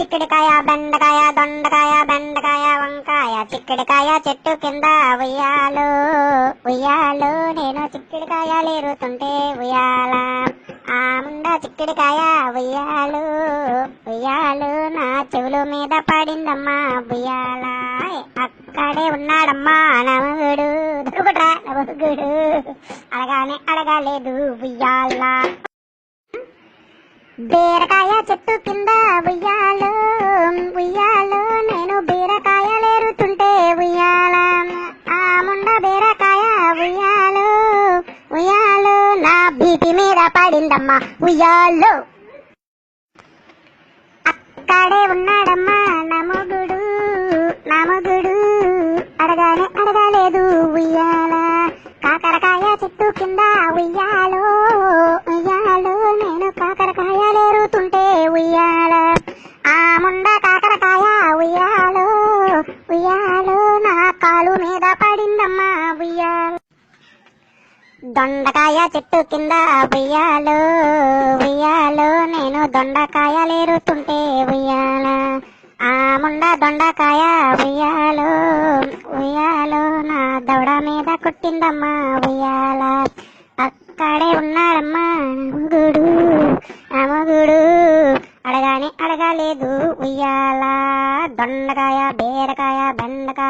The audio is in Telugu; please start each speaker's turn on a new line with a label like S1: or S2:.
S1: చిక్కుడుకాయ బెండకాయ దొండకాయ బెండకాయ వంకాయ చిక్కుడుకాయ చెట్టు కింద ఉయ్యాలో ఉయ్యాలో నేను చిక్కుడుకాయలు ఏరుతుంటే ఉయ్యాల ఆ ముంద చిక్కుడుకాయ ఉయ్యాలు ఉయ్యాలు నా చెవుల మీద పడిందమ్మా ఉయ్యాల అక్కడే ఉన్నాడమ్మా నమగుడు దొరుకుట్రా నమగుడు అడగానే అడగలేదు ఉయ్యాల బీరకాయ చెట్టు కింద ఉయ్యాలో ఉయ్యాలో నేను బీరకాయలు ఏరుతుంటే ఉయ్యాల ఆ ముండ బీరకాయ ఉయ్యాలో ఉయ్యాలో నా బీపీ మీద పడిందమ్మా ఉయ్యాలో అక్కడే ఉన్నాడమ్మా నమగుడు నమగుడు అడగానే అడగలేదు ఉయ్యాల కాకరకాయ చెట్టు కింద ఉయ్యాలో ఉయ్యాలో నేను కాకరకాయలు ఏరుతుంటే ఉయ్యాల ఆ ముండ కాకరకాయ ఉయ్యాలో ఉయ్యాలో నా కాలు మీద పడిందమ్మా ఉయ్యాల దొండకాయ చెట్టు కింద ఉయ్యాలో ఉయ్యాలో నేను దొండకాయలు ఏరుతుంటే ఉయ్యాల ఆ ముండ దొండకాయ ఉయ్యాలో ఉయ్యాలో నా దవడ మీద కొట్టిందమ్మా ఉయ్యాల అక్కడే ఉన్నాడమ్మా నమగుడు నమగుడు అడగానే అడగలేదు ఉయ్యాల దొండకాయ బీరకాయ బెండకాయ